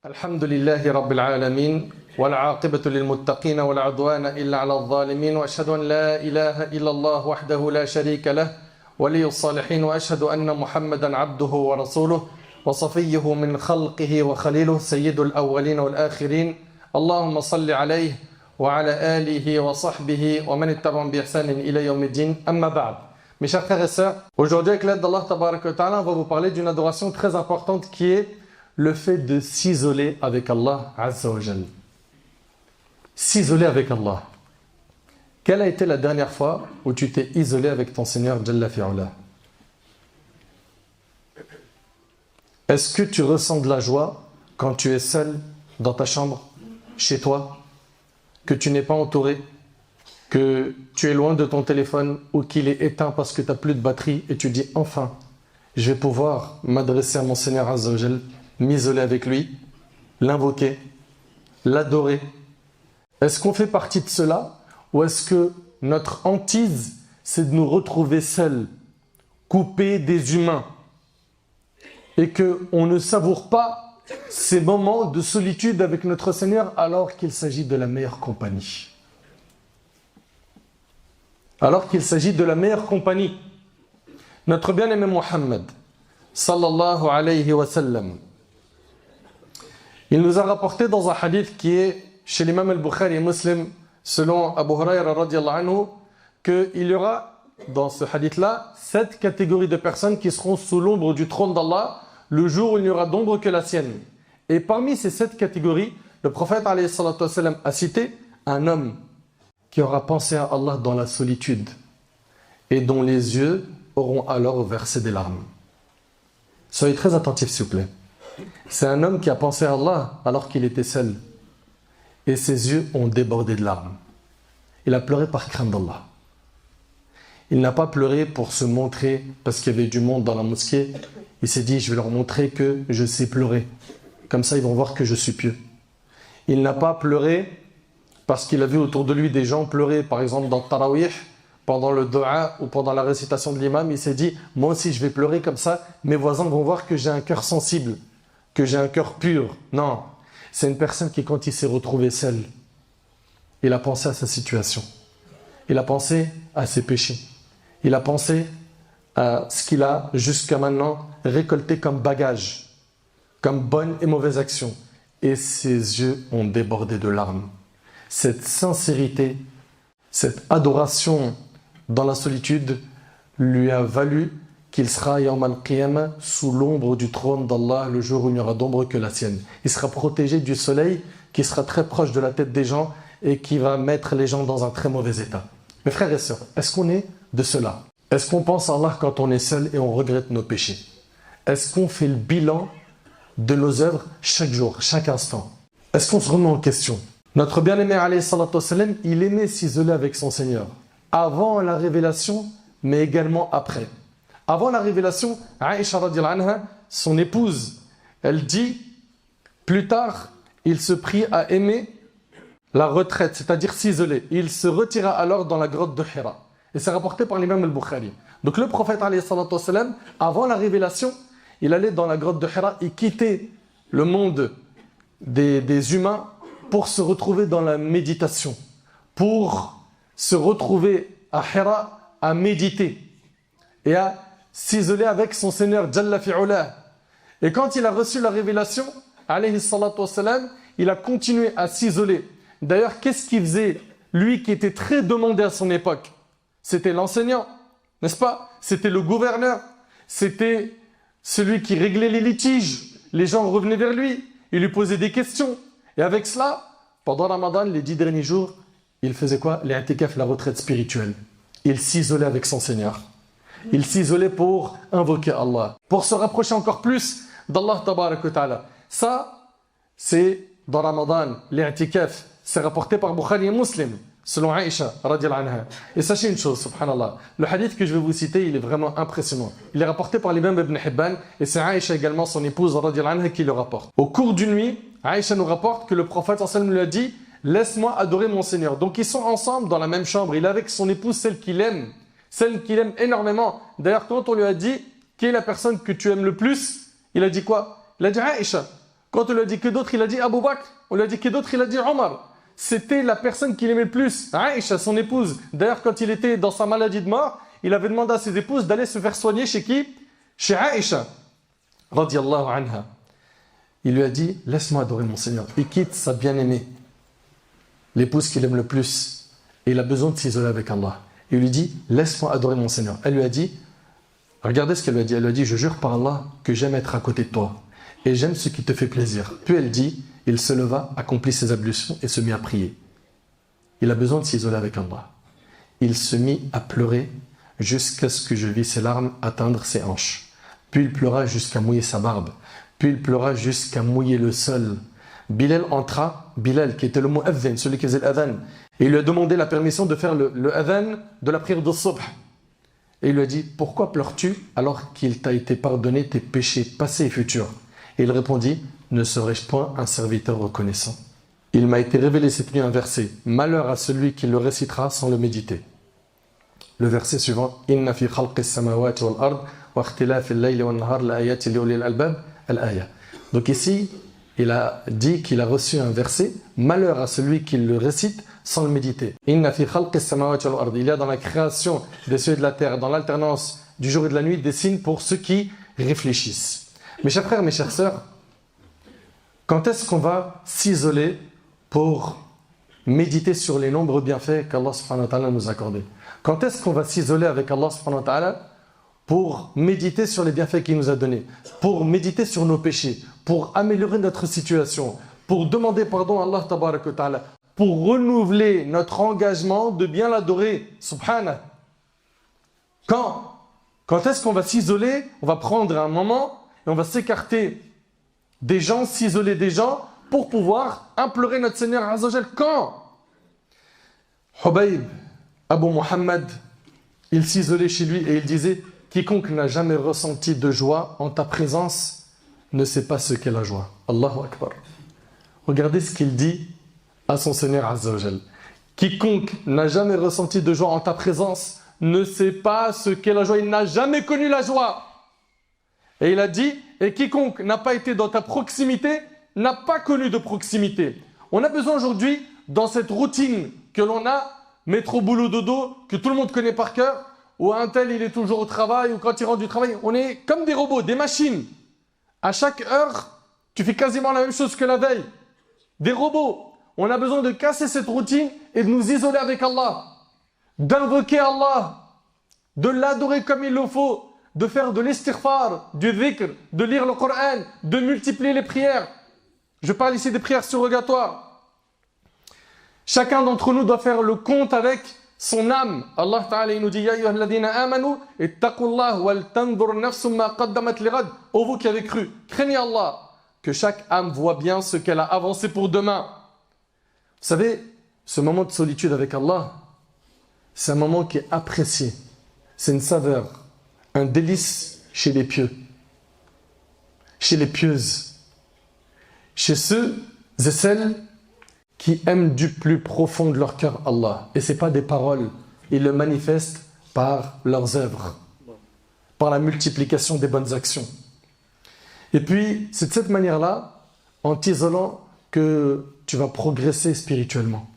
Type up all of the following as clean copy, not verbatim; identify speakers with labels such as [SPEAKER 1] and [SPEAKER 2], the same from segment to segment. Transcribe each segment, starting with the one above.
[SPEAKER 1] الحمد لله رب العالمين والعاقبة للمتقين ولا عدوان إلا على الظالمين وأشهد أن لا إله إلا الله وحده لا شريك له ولي الصالحين وأشهد أن محمدا عبده ورسوله وصفيه من خلقه وخليله سيد الأولين والآخرين اللهم صل عليه وعلى آله وصحبه ومن اتبعهم بإحسان إلى يوم الدين أما بعد. Mes chers frères et sœurs, aujourd'hui avec l'aide d'Allah Tabaraka wa Ta'ala, on va vous parler d'une adoration très importante qui est le fait de s'isoler avec Allah Azza wa Jal. S'isoler avec Allah. Quelle a été la dernière fois où tu t'es isolé avec ton Seigneur Jalla fi'ula? Est-ce que tu ressens de la joie quand tu es seul dans ta chambre, chez toi, que tu n'es pas entouré, que tu es loin de ton téléphone ou qu'il est éteint parce que tu n'as plus de batterie et tu dis enfin, je vais pouvoir m'adresser à mon Seigneur Azza wa Jal, m'isoler avec lui, l'invoquer, l'adorer. Est-ce qu'on fait partie de cela ou est-ce que notre hantise, c'est de nous retrouver seuls, coupés des humains et qu'on ne savoure pas ces moments de solitude avec notre Seigneur alors qu'il s'agit de la meilleure compagnie? Alors qu'il s'agit de la meilleure compagnie. Notre bien-aimé Muhammad, sallallahu alayhi wa sallam, il nous a rapporté dans un hadith qui est chez l'imam al-Bukhari et Muslim, selon Abu Huraira radiallahu anhu, qu'il y aura dans ce hadith-là 7 catégories de personnes qui seront sous l'ombre du trône d'Allah le jour où il n'y aura d'ombre que la sienne. Et parmi ces 7 catégories, le prophète alayhi salatu wa sallam a cité un homme qui aura pensé à Allah dans la solitude et dont les yeux auront alors versé des larmes. Soyez très attentifs s'il vous plaît. C'est un homme qui a pensé à Allah alors qu'il était seul et ses yeux ont débordé de larmes. Il a pleuré par crainte d'Allah. Il n'a pas pleuré pour se montrer parce qu'il y avait du monde dans la mosquée. Il s'est dit, je vais leur montrer que je sais pleurer. Comme ça, ils vont voir que je suis pieux. Il n'a pas pleuré parce qu'il a vu autour de lui des gens pleurer, par exemple dans le Tarawih, pendant le dua ou pendant la récitation de l'imam. Il s'est dit, moi aussi je vais pleurer comme ça, mes voisins vont voir que j'ai un cœur sensible, que j'ai un cœur pur. Non, c'est une personne qui, quand il s'est retrouvé seul, il a pensé à sa situation. Il a pensé à ses péchés. Il a pensé à ce qu'il a jusqu'à maintenant récolté comme bagage, comme bonne et mauvaise action. Et ses yeux ont débordé de larmes. Cette sincérité, cette adoration dans la solitude lui a valu qu'il sera Yawm al-Qiyamah sous l'ombre du trône d'Allah le jour où il n'y aura d'ombre que la sienne. Il sera protégé du soleil qui sera très proche de la tête des gens et qui va mettre les gens dans un très mauvais état. Mes frères et sœurs, est-ce qu'on est de cela? Est-ce qu'on pense à Allah quand on est seul et on regrette nos péchés? Est-ce qu'on fait le bilan de nos œuvres chaque jour, chaque instant? Est-ce qu'on se remet en question? Notre bien-aimé alayhi salatu wa sallam, il aimait s'isoler avec son Seigneur avant la révélation, mais également après. Avant la révélation, Aïcha radiallahu anha, son épouse, elle dit, plus tard, il se prit à aimer la retraite, c'est-à-dire s'isoler. Il se retira alors dans la grotte de Hira. Et c'est rapporté par l'imam al-Bukhari. Donc le prophète alayhi salatu wa sallam, avant la révélation, il allait dans la grotte de Hira, il quittait le monde des humains pour se retrouver dans la méditation, pour se retrouver à Hira à méditer et à s'isoler avec son Seigneur Jalla fi'ula. Et quand il a reçu la révélation, alayhi salatu wassalam, il a continué à s'isoler. D'ailleurs, qu'est-ce qu'il faisait? Lui qui était très demandé à son époque, c'était l'enseignant, n'est-ce pas? C'était le gouverneur, c'était celui qui réglait les litiges. Les gens revenaient vers lui, il lui posait des questions. Et avec cela, pendant Ramadan, les 10 derniers jours, il faisait quoi? L'i'tikaf, la retraite spirituelle. Il s'isolait avec son Seigneur. Il s'isolait pour invoquer Allah, pour se rapprocher encore plus d'Allah Tabaraka wa Ta'ala. Ça, c'est dans Ramadan, l'i'tikaf. C'est rapporté par Bukhari et Muslim, selon Aïcha radiallahu anha. Et sachez une chose, subhanallah, le hadith que je vais vous citer, il est vraiment impressionnant. Il est rapporté par l'imam Ibn Hibban, et c'est Aïcha également, son épouse radiallahu anha, qui le rapporte. Au cours d'une nuit, Aïcha nous rapporte que le prophète sallallahu alayhi wa sallam lui a dit, laisse-moi adorer mon Seigneur. Donc ils sont ensemble dans la même chambre. Il est avec son épouse, celle qu'il aime énormément. D'ailleurs, quand on lui a dit, qui est la personne que tu aimes le plus? Il a dit quoi? Il a dit Aïcha. Quand on lui a dit que d'autres, il a dit Abu Bakr. On lui a dit que d'autres, il a dit Omar. C'était la personne qu'il aimait le plus, Aïcha, son épouse. D'ailleurs, quand il était dans sa maladie de mort, il avait demandé à ses épouses d'aller se faire soigner chez qui? Chez Aïcha, radiyallahu anha. Il lui a dit, laisse-moi adorer mon Seigneur. Il quitte sa bien-aimée, l'épouse qu'il aime le plus. Et il a besoin de s'isoler avec Allah. Il lui dit, laisse-moi adorer mon Seigneur. Elle lui a dit, regardez ce qu'elle lui a dit. Elle lui a dit, je jure par Allah que j'aime être à côté de toi. Et j'aime ce qui te fait plaisir. Puis elle dit, il se leva, accomplit ses ablutions et se mit à prier. Il a besoin de s'isoler avec Allah. Il se mit à pleurer jusqu'à ce que je vis ses larmes atteindre ses hanches. Puis il pleura jusqu'à mouiller sa barbe. Puis il pleura jusqu'à mouiller le sol. Bilal entra, Bilal qui était le mu'adhin, celui qui faisait l'adhan, et il lui a demandé la permission de faire le adhan de la prière de subh. Et il lui a dit, pourquoi pleures-tu alors qu'il t'a été pardonné tes péchés passés et futurs? Et il répondit, ne serais-je point un serviteur reconnaissant? Il m'a été révélé cette nuit un verset, malheur à celui qui le récitera sans le méditer. Le verset suivant, Inna fi khalqis samawati wal ard wa ikhtilafil layli wan nahar la ayatin li ulil albab al-aya. Donc ici, il a dit qu'il a reçu un verset, malheur à celui qui le récite sans le méditer. Inna fi khalqis samawati wal ard. Il y a dans la création des cieux et de la terre, dans l'alternance du jour et de la nuit, des signes pour ceux qui réfléchissent. Mes chers frères, mes chères sœurs, quand est-ce qu'on va s'isoler pour méditer sur les nombreux bienfaits qu'Allah subhanahu wa ta'ala nous a accordés? Quand est-ce qu'on va s'isoler avec Allah subhanahu wa ta'ala pour méditer sur les bienfaits qu'il nous a donnés, pour méditer sur nos péchés, pour améliorer notre situation, pour demander pardon à Allah tabarak wa ta'ala, pour renouveler notre engagement de bien l'adorer, subhanahu? Quand est-ce qu'on va s'isoler? On va prendre un moment et on va s'écarter des gens, s'isoler des gens pour pouvoir implorer notre Seigneur Azza wa Jal. Quand? Hubayb, Abu Muhammad, il s'isolait chez lui et il disait, quiconque n'a jamais ressenti de joie en ta présence ne sait pas ce qu'est la joie. Allahu Akbar. Regardez ce qu'il dit à son Seigneur Azza wa Jal. Quiconque n'a jamais ressenti de joie en ta présence ne sait pas ce qu'est la joie. Il n'a jamais connu la joie. Et il a dit, et quiconque n'a pas été dans ta proximité n'a pas connu de proximité. On a besoin aujourd'hui, dans cette routine que l'on a, métro, boulot, dodo, que tout le monde connaît par cœur, où un tel il est toujours au travail, ou quand il rentre du travail, on est comme des robots, des machines. À chaque heure, tu fais quasiment la même chose que la veille. Des robots. On a besoin de casser cette routine et de nous isoler avec Allah. D'invoquer Allah, de l'adorer comme il le faut, de faire de l'istighfar, du dhikr, de lire le Coran, de multiplier les prières. Je parle ici des prières surrogatoires. Chacun d'entre nous doit faire le compte avec son âme. Allah Ta'ala il nous dit Ya ayyuhalladhina amanu ittaqullah wal tanzur nafsum ma qaddamat lighad. Ô vous qui avez cru, craignez Allah, que chaque âme voit bien ce qu'elle a avancé pour demain. Vous savez, ce moment de solitude avec Allah, c'est un moment qui est apprécié. C'est une saveur, un délice chez les pieux, chez les pieuses, chez ceux et celles qui aiment du plus profond de leur cœur Allah. Et ce n'est pas des paroles, ils le manifestent par leurs œuvres, par la multiplication des bonnes actions. Et puis, c'est de cette manière-là, en t'isolant, que tu vas progresser spirituellement,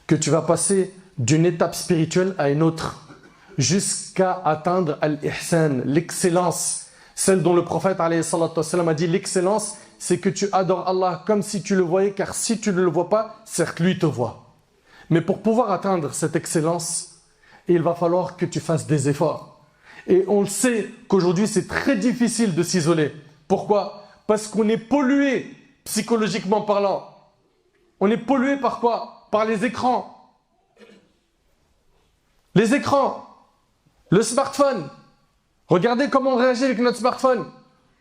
[SPEAKER 1] que tu vas passer d'une étape spirituelle à une autre, jusqu'à atteindre al-ihsan, l'excellence, celle dont le prophète alayhi salatu wassalam a dit l'excellence, c'est que tu adores Allah comme si tu le voyais, car si tu ne le vois pas, certes lui te voit. Mais pour pouvoir atteindre cette excellence, il va falloir que tu fasses des efforts. Et on le sait qu'aujourd'hui c'est très difficile de s'isoler. Pourquoi? Parce qu'on est pollué psychologiquement parlant. On est pollué par quoi? Par les écrans. Les écrans. Le smartphone. Regardez comment on réagit avec notre smartphone.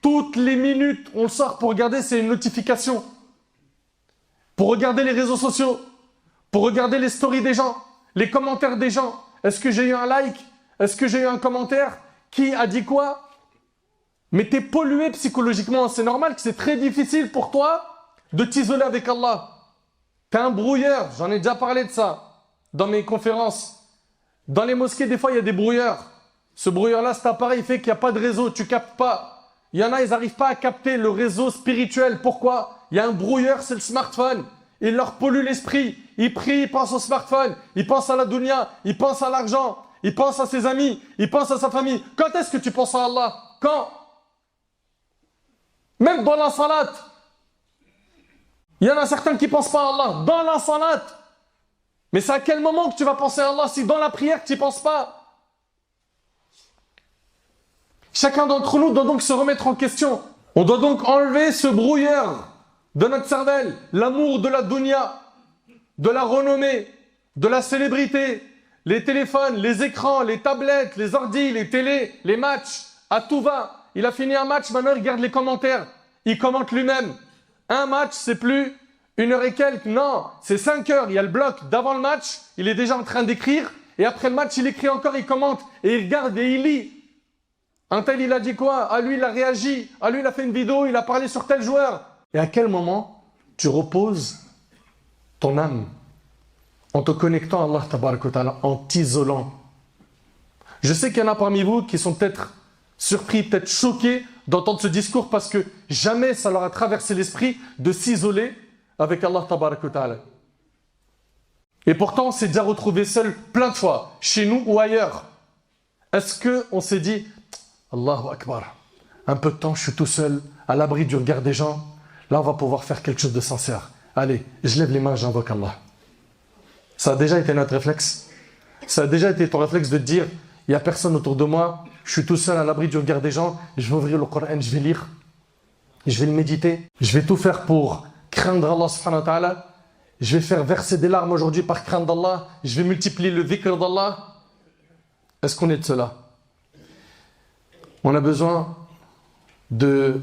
[SPEAKER 1] Toutes les minutes, on le sort pour regarder, c'est une notification. Pour regarder les réseaux sociaux. Pour regarder les stories des gens. Les commentaires des gens. Est-ce que j'ai eu un like? Est-ce que j'ai eu un commentaire? Qui a dit quoi? Mais tu es pollué psychologiquement. C'est normal que c'est très difficile pour toi de t'isoler avec Allah. Tu es un brouilleur. J'en ai déjà parlé de ça dans mes conférences. Dans les mosquées, des fois, il y a des brouilleurs. Ce brouilleur-là, cet appareil fait qu'il n'y a pas de réseau, tu ne captes pas. Il y en a, ils n'arrivent pas à capter le réseau spirituel. Pourquoi? Il y a un brouilleur, c'est le smartphone. Il leur pollue l'esprit. Ils prient, ils pensent au smartphone. Ils pensent à la dunya. Ils pensent à l'argent. Ils pensent à ses amis. Ils pensent à sa famille. Quand est-ce que tu penses à Allah? Quand? Même dans la salat. Il y en a certains qui ne pensent pas à Allah. Dans la salat. Mais c'est à quel moment que tu vas penser à Allah si dans la prière tu n'y penses pas? Chacun d'entre nous doit donc se remettre en question. On doit donc enlever ce brouilleur de notre cervelle, l'amour de la dunya, de la renommée, de la célébrité, les téléphones, les écrans, les tablettes, les ordis, les télés, les matchs, à tout va. Il a fini un match, maintenant il regarde les commentaires. Il commente lui-même. Un match, c'est plus 1 heure et quelques, non, c'est 5 heures. Il y a le bloc d'avant le match, il est déjà en train d'écrire, et après le match, il écrit encore, il commente, et il regarde et il lit. Un tel, il a dit quoi? À lui, il a réagi. À lui, il a fait une vidéo, il a parlé sur tel joueur. Et à quel moment tu reposes ton âme en te connectant à Allah tabaraka wa ta'ala, en t'isolant? Je sais qu'il y en a parmi vous qui sont peut-être surpris, peut-être choqués d'entendre ce discours parce que jamais ça leur a traversé l'esprit de s'isoler avec Allah tabaraka wa ta'ala. Et pourtant, on s'est déjà retrouvé seul plein de fois, chez nous ou ailleurs. Est-ce qu'on s'est dit, Allahu Akbar, un peu de temps, je suis tout seul, à l'abri du regard des gens, là on va pouvoir faire quelque chose de sincère. Allez, je lève les mains, j'invoque Allah. Ça a déjà été notre réflexe. Ça a déjà été ton réflexe de te dire, il n'y a personne autour de moi, je suis tout seul à l'abri du regard des gens, je vais ouvrir le Coran, je vais lire, je vais le méditer, je vais tout faire pour craindre Allah subhanahu wa ta'ala, je vais faire verser des larmes aujourd'hui par crainte d'Allah, je vais multiplier le dhikr d'Allah. Est-ce qu'on est de cela? On a besoin de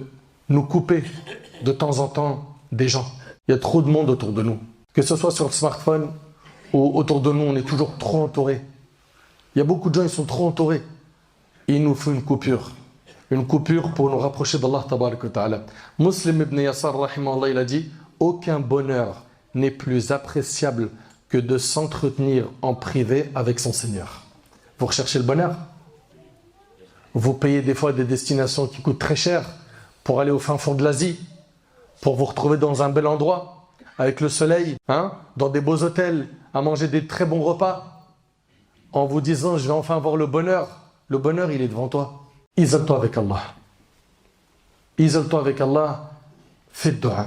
[SPEAKER 1] nous couper de temps en temps des gens. Il y a trop de monde autour de nous. Que ce soit sur le smartphone ou autour de nous, on est toujours trop entourés. Il y a beaucoup de gens, ils sont trop entourés. Il nous faut une coupure. Une coupure pour nous rapprocher d'Allah tabaraka wa ta'ala. Muslim ibn Yasar, rahimahullah, il a dit, aucun bonheur n'est plus appréciable que de s'entretenir en privé avec son Seigneur. Vous recherchez le bonheur? Vous payez des fois des destinations qui coûtent très cher pour aller au fin fond de l'Asie, pour vous retrouver dans un bel endroit, avec le soleil, dans des beaux hôtels, à manger des très bons repas, en vous disant, je vais enfin avoir le bonheur. Le bonheur, il est devant toi. Isole-toi avec Allah. Isole-toi avec Allah. Fais dua.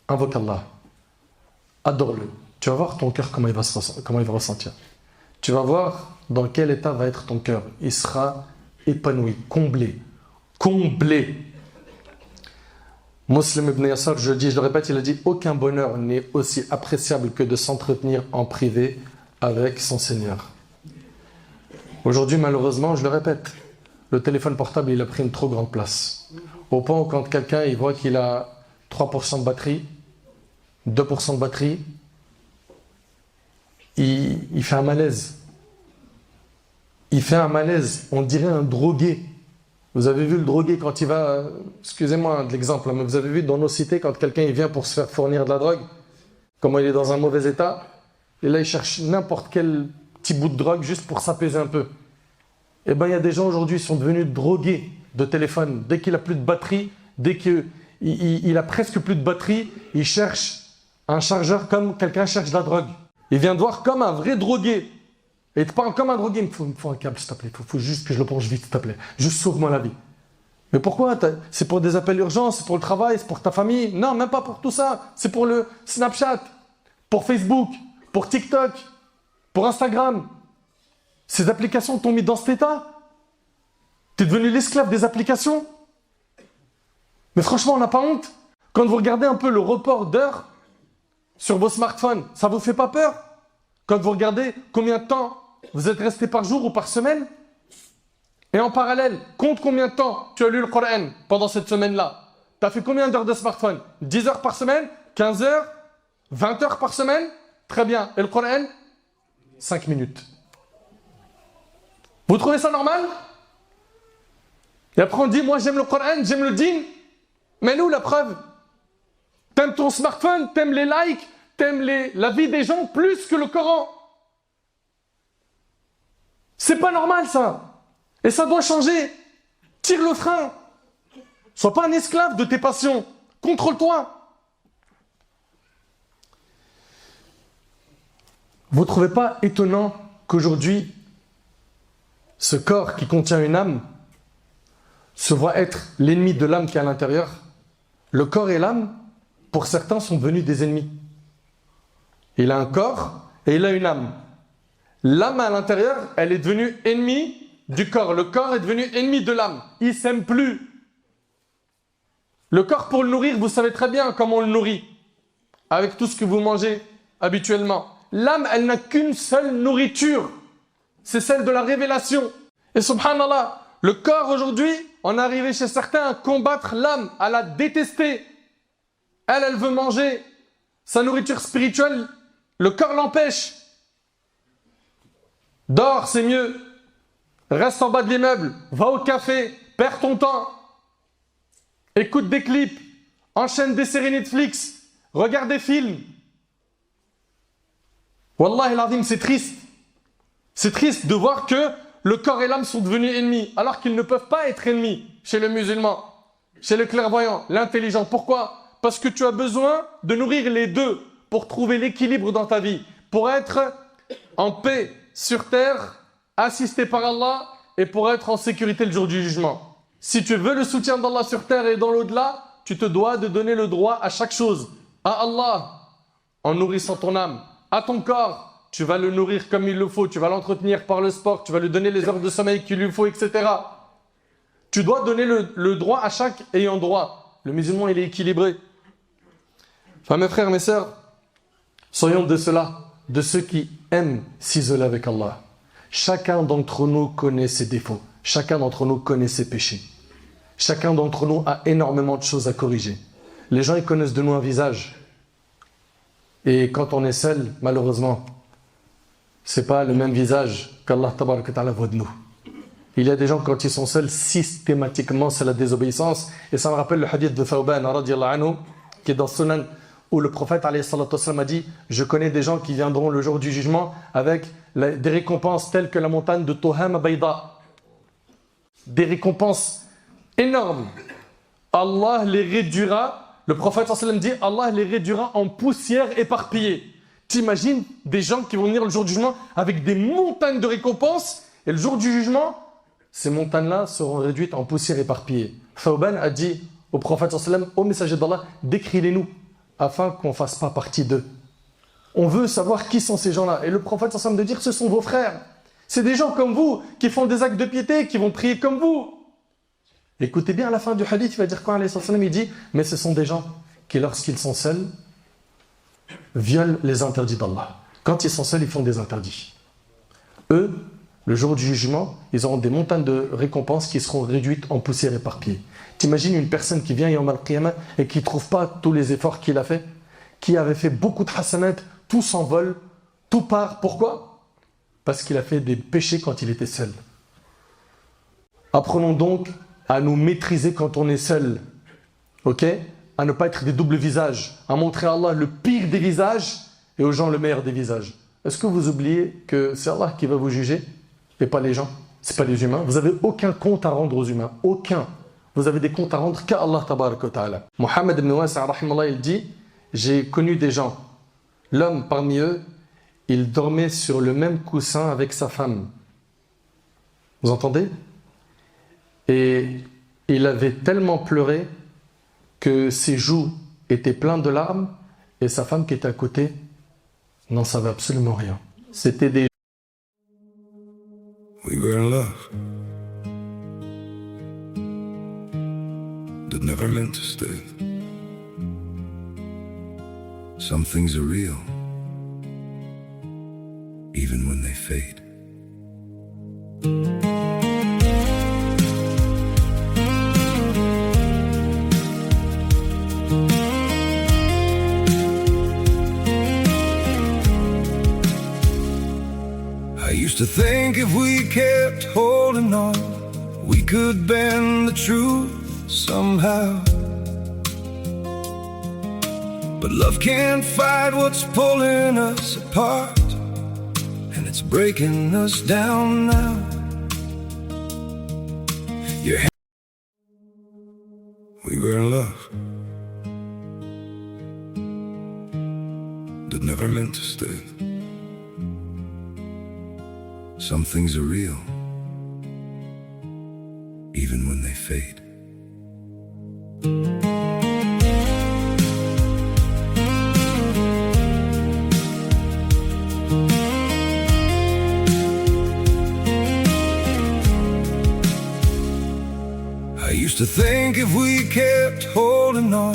[SPEAKER 1] Invoque Allah. Adore-le. Tu vas voir ton cœur comment il va ressentir. Tu vas voir dans quel état va être ton cœur. Il sera épanoui, comblé. Comblé. Muslim ibn Yasar, je le répète, il a dit, aucun bonheur n'est aussi appréciable que de s'entretenir en privé avec son Seigneur. Aujourd'hui, malheureusement, je le répète, le téléphone portable, il a pris une trop grande place. Au point où quand quelqu'un il voit qu'il a 3% de batterie, 2% de batterie, il fait un malaise. Il fait un malaise, on dirait un drogué. Vous avez vu le drogué quand il va, excusez-moi de l'exemple, mais vous avez vu dans nos cités quand quelqu'un il vient pour se faire fournir de la drogue, comment il est dans un mauvais état, et là il cherche n'importe quel petit bout de drogue juste pour s'apaiser un peu. Et bien il y a des gens aujourd'hui qui sont devenus drogués de téléphone. Dès qu'il a plus de batterie, dès qu'il a presque plus de batterie, il cherche un chargeur comme quelqu'un cherche de la drogue. Il vient de voir comme un vrai drogué. Et il te parle comme un drogué, il me faut un câble s'il te plaît, il faut juste que je le branche vite s'il te plaît. Juste sauve-moi la vie. Mais pourquoi? C'est pour des appels urgents, c'est pour le travail, c'est pour ta famille? Non, même pas pour tout ça. C'est pour le Snapchat, pour Facebook, pour TikTok, pour Instagram. Ces applications t'ont mis dans cet état? Tu es devenu l'esclave des applications? Mais franchement, on n'a pas honte? Quand vous regardez un peu le report d'heures sur vos smartphones, ça vous fait pas peur? Quand vous regardez combien de temps vous êtes resté par jour ou par semaine? Et en parallèle, compte combien de temps tu as lu le Coran pendant cette semaine-là. Tu as fait combien d'heures de smartphone? 10 heures par semaine? 15 heures? 20 heures par semaine? Très bien. Et le Coran? 5 minutes. Vous trouvez ça normal? Et après on dit, moi j'aime le Coran, j'aime le dîn. Mais nous, la preuve? T'aimes ton smartphone, t'aimes les likes, t'aimes la vie des gens plus que le Coran. C'est pas normal ça. Et ça doit changer. Tire le frein. Sois pas un esclave de tes passions. Contrôle-toi. Vous ne trouvez pas étonnant qu'aujourd'hui, ce corps qui contient une âme se voit être l'ennemi de l'âme qui est à l'intérieur? Le corps et l'âme, pour certains, sont devenus des ennemis. Il a un corps et il a une âme. L'âme à l'intérieur, elle est devenue ennemie du corps. Le corps est devenu ennemi de l'âme. Il ne s'aime plus. Le corps, pour le nourrir, vous savez très bien comment on le nourrit. Avec tout ce que vous mangez habituellement. L'âme, elle n'a qu'une seule nourriture. C'est celle de la révélation. Et subhanallah, le corps aujourd'hui, on est arrivé chez certains à combattre l'âme, à la détester. Elle veut manger sa nourriture spirituelle. Le corps l'empêche. Dors, c'est mieux. Reste en bas de l'immeuble. Va au café. Perds ton temps. Écoute des clips. Enchaîne des séries Netflix. Regarde des films. Wallahi l'azim, c'est triste. C'est triste de voir que le corps et l'âme sont devenus ennemis, alors qu'ils ne peuvent pas être ennemis chez le musulman, chez le clairvoyant, l'intelligent. Pourquoi? Parce que tu as besoin de nourrir les deux pour trouver l'équilibre dans ta vie, pour être en paix sur terre, assisté par Allah et pour être en sécurité le jour du jugement. Si tu veux le soutien d'Allah sur terre et dans l'au-delà, tu te dois de donner le droit à chaque chose. À Allah, en nourrissant ton âme. À ton corps, tu vas le nourrir comme il le faut, tu vas l'entretenir par le sport, tu vas lui donner les heures de sommeil qu'il lui faut, etc. Tu dois donner le droit à chaque ayant droit. Le musulman, il est équilibré. Enfin, mes frères, mes sœurs, soyons de ceux-là, de ceux qui aiment s'isoler avec Allah. Chacun d'entre nous connaît ses défauts. Chacun d'entre nous connaît ses péchés. Chacun d'entre nous a énormément de choses à corriger. Les gens, ils connaissent de nous un visage. Et quand on est seul, malheureusement, c'est pas le même visage qu'Allah tabaraka ta'ala voit de nous. Il y a des gens, quand ils sont seuls, systématiquement, c'est la désobéissance. Et ça me rappelle le hadith de Thawban, radiallahu anhu, qui est dans Sunan, où le prophète alayhi salatu wassalam, a dit « Je connais des gens qui viendront le jour du jugement avec des récompenses telles que la montagne de Toham Bayda. » Des récompenses énormes. Allah les réduira, le prophète sallam dit « Allah les réduira en poussière éparpillée. » T'imagines des gens qui vont venir le jour du jugement avec des montagnes de récompenses, et le jour du jugement, ces montagnes-là seront réduites en poussière éparpillée. Thawban a dit au prophète sallam, « Ô messager d'Allah, décris-les-nous, afin qu'on ne fasse pas partie d'eux. » On veut savoir qui sont ces gens-là. Et le prophète sallam de dire, ce sont vos frères. C'est des gens comme vous, qui font des actes de piété, qui vont prier comme vous. Écoutez bien, à la fin du hadith, il va dire quoi, alayhi sallam, il dit, mais ce sont des gens qui, lorsqu'ils sont seuls, violent les interdits d'Allah. Quand ils sont seuls, ils font des interdits. Eux, le jour du jugement, ils auront des montagnes de récompenses qui seront réduites en poussière éparpillée. T'imagines une personne qui vient Yawm al-Qiyamah et qui ne trouve pas tous les efforts qu'il a fait, qui avait fait beaucoup de hasanat, tout s'envole, tout part. Pourquoi? Parce qu'il a fait des péchés quand il était seul. Apprenons donc à nous maîtriser quand on est seul. Ok? À ne pas être des doubles visages, à montrer à Allah le pire des visages et aux gens le meilleur des visages. Est-ce que vous oubliez que c'est Allah qui va vous juger et pas les gens? C'est pas les humains. Vous n'avez aucun compte à rendre aux humains. Aucun. Vous avez des comptes à rendre qu'à Allah tabaraka wa ta'ala. Mohammed ibn Wasa' rahimallah, il dit, j'ai connu des gens. L'homme parmi eux, il dormait sur le même coussin avec sa femme. Vous entendez? Et il avait tellement pleuré que ses joues étaient pleines de larmes et sa femme qui était à côté n'en savait absolument rien. C'était des...
[SPEAKER 2] We were in love, but never meant to stay. Some things are real, even when they fade. I used to think if we kept holding on, we could bend the truth somehow. But love can't fight what's pulling us apart, and it's breaking us down now. Your We were in love that never meant to stay. Some things are real, even when they fade. I used to think if we kept holding on,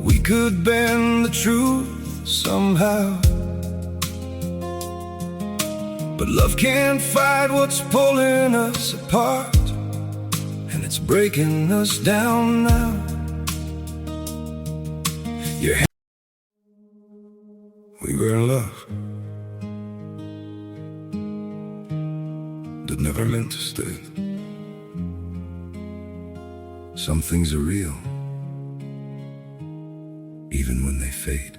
[SPEAKER 2] we could bend the truth somehow. But love can't fight what's pulling us apart, and it's breaking us down now. We were in love that never meant to stay. Some things are real, even when they fade.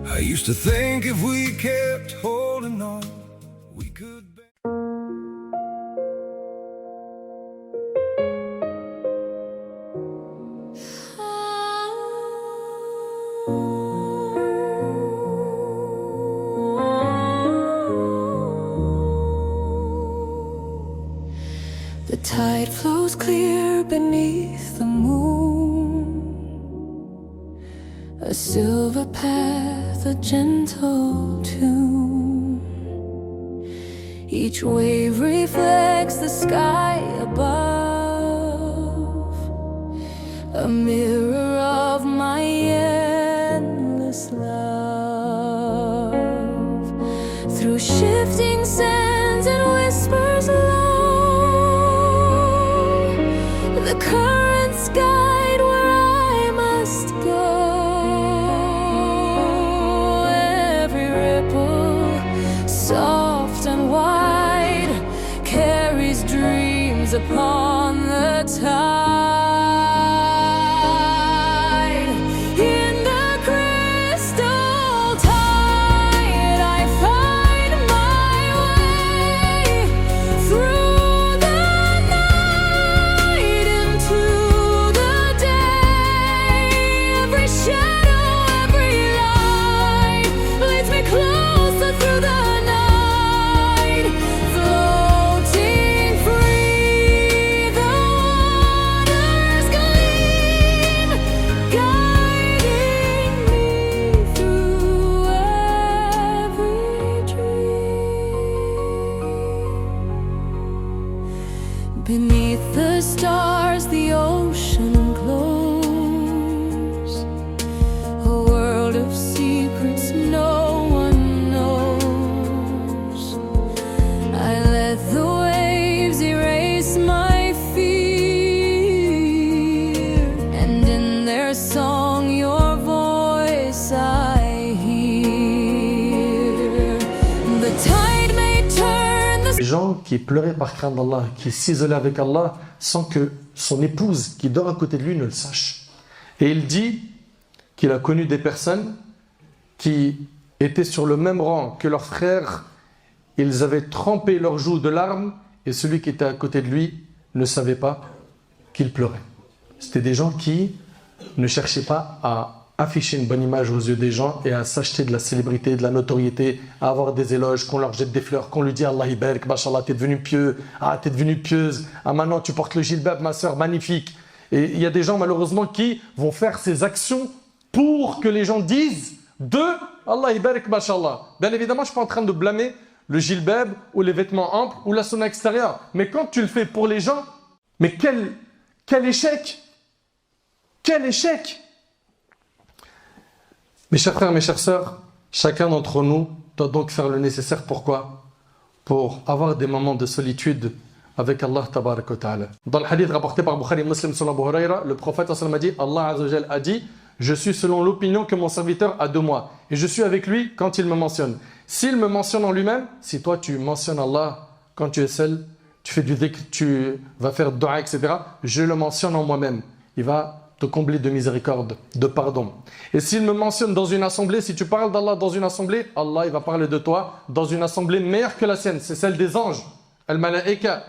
[SPEAKER 2] I used to think if we kept holding on, we could.
[SPEAKER 3] The tide flows clear beneath the moon, a silver path, a gentle tune. Each wave reflects the sky above, a mirror of my endless love. Through shifting sands and whispers low, the currents guide where I must go. Every ripple, soft and wide, carries dreams upon the tide. In the crystal tide, I find my way through the night into the day. Every shadow, every light leads me closer through the night, floating free. The waters gleam, guiding me through every dream. Beneath the stars, the ocean glows, a world of secrets no one knows. I let the waves erase my fear, and in their song your voice I hear. The tide may turn the
[SPEAKER 1] Les gens qui pleuraient par crainte d'Allah, qui s'isolaient avec Allah sans que son épouse qui dort à côté de lui ne le sache. Et il dit qu'il a connu des personnes qui étaient sur le même rang que leurs frères. Ils avaient trempé leurs joues de larmes et celui qui était à côté de lui ne savait pas qu'il pleurait. C'était des gens qui ne cherchaient pas à afficher une bonne image aux yeux des gens et à s'acheter de la célébrité, de la notoriété, à avoir des éloges, qu'on leur jette des fleurs, qu'on lui dit Allah ibarak, mashallah, t'es devenu pieux, ah t'es devenue pieuse, ah maintenant tu portes le jilbab, ma soeur, magnifique. Et il y a des gens malheureusement qui vont faire ces actions pour que les gens disent de Allah ibarak, mashallah. Bien évidemment, je ne suis pas en train de blâmer le jilbab ou les vêtements amples ou la sunna extérieure. Mais quand tu le fais pour les gens, mais quel échec! Quel échec! Mes chers frères, mes chères sœurs, chacun d'entre nous doit donc faire le nécessaire. Pourquoi? Pour avoir des moments de solitude avec Allah tabarak wa ta'ala. Dans le hadith rapporté par Bukhari et Muslim selon Abu Huraira, le prophète a dit, Allah Azza wa Jal a dit, je suis selon l'opinion que mon serviteur a de moi et je suis avec lui quand il me mentionne. S'il me mentionne en lui-même, si toi tu mentionnes Allah quand tu es seul, tu fais du dhikr, tu vas faire dua, etc., je le mentionne en moi-même. Il va te combler de miséricorde, de pardon. Et s'il me mentionne dans une assemblée, si tu parles d'Allah dans une assemblée, Allah il va parler de toi dans une assemblée meilleure que la sienne. C'est celle des anges, al-malaika.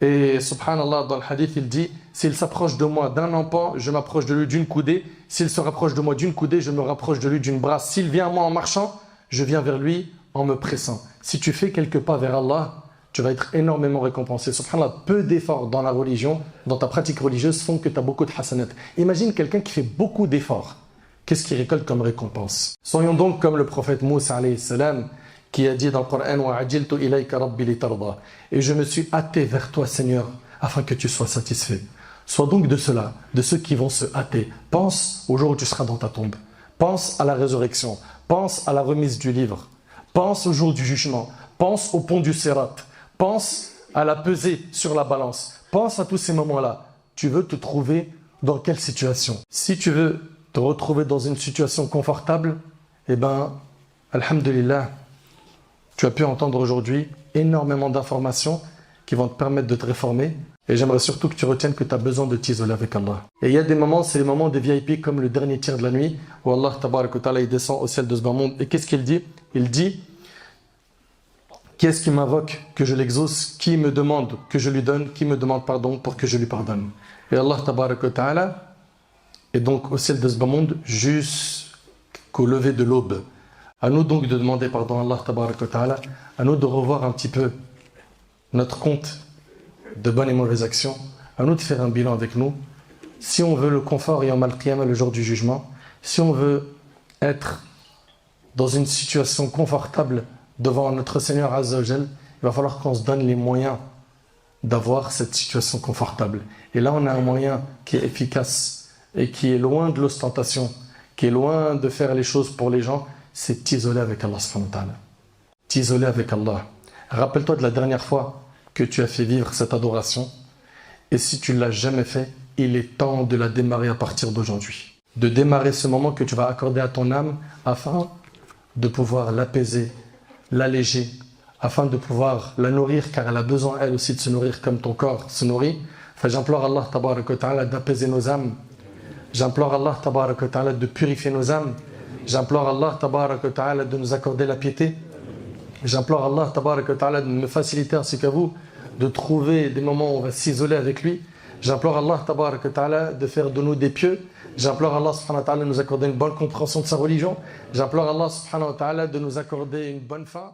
[SPEAKER 1] Et subhanallah, dans le hadith, il dit, s'il s'approche de moi d'un empan, je m'approche de lui d'une coudée. S'il se rapproche de moi d'une coudée, je me rapproche de lui d'une brasse. S'il vient à moi en marchant, je viens vers lui en me pressant. Si tu fais quelques pas vers Allah, tu vas être énormément récompensé. Subhanallah, peu d'efforts dans la religion, dans ta pratique religieuse, font que tu as beaucoup de hasanat. Imagine quelqu'un qui fait beaucoup d'efforts. Qu'est-ce qu'il récolte comme récompense? Soyons donc comme le prophète Moussa alayhi salam, qui a dit dans le Coran « Wa'ajiltu ilayka rabbi litarda » et je me suis hâté vers toi, Seigneur, afin que tu sois satisfait. Sois donc de ceux-là, de ceux qui vont se hâter. Pense au jour où tu seras dans ta tombe. Pense à la résurrection. Pense à la remise du livre. Pense au jour du jugement. Pense au pont du Sirat. Pense à la pesée sur la balance. Pense à tous ces moments-là. Tu veux te trouver dans quelle situation? Si tu veux te retrouver dans une situation confortable, eh bien, alhamdulillah, tu as pu entendre aujourd'hui énormément d'informations qui vont te permettre de te réformer. Et j'aimerais surtout que tu retiennes que tu as besoin de t'isoler avec Allah. Et il y a des moments, c'est les moments des VIP comme le dernier tiers de la nuit, où Allah tabarak wa ta'ala, il descend au ciel de ce bas monde. Et qu'est-ce qu'il dit? Il dit, qui est-ce qui m'invoque que je l'exauce? Qui me demande que je lui donne? Qui me demande pardon pour que je lui pardonne? Et Allah tabarak wa ta'ala est donc au ciel de ce bas monde jusqu'au lever de l'aube. À nous donc de demander pardon à Allah tabarak wa ta'ala, à nous de revoir un petit peu notre compte de bonnes et mauvaises actions, à nous de faire un bilan avec nous. Si on veut le confort et en al-qiyamah, le jour du jugement, si on veut être dans une situation confortable devant notre Seigneur Azza wa Jal, il va falloir qu'on se donne les moyens d'avoir cette situation confortable. Et là, on a un moyen qui est efficace et qui est loin de l'ostentation, qui est loin de faire les choses pour les gens, c'est t'isoler avec Allah subhanahu wa ta'ala. T'isoler avec Allah. Rappelle-toi de la dernière fois que tu as fait vivre cette adoration. Et si tu ne l'as jamais fait, il est temps de la démarrer à partir d'aujourd'hui. De démarrer ce moment que tu vas accorder à ton âme afin de pouvoir l'apaiser, l'alléger, afin de pouvoir la nourrir, car elle a besoin elle aussi de se nourrir comme ton corps se nourrit. Enfin, j'implore Allah tabarak wa ta'ala d'apaiser nos âmes. J'implore Allah tabarak wa ta'ala de purifier nos âmes. J'implore Allah tabarak wa ta'ala de nous accorder la piété. J'implore Allah tabarak wa ta'ala de me faciliter ainsi qu'à vous de trouver des moments où on va s'isoler avec lui. J'implore Allah tabarak wa ta'ala de faire de nous des pieux. J'implore Allah subhanahu wa ta'ala de nous accorder une bonne compréhension de sa religion. J'implore Allah subhanahu wa ta'ala de nous accorder une bonne fin.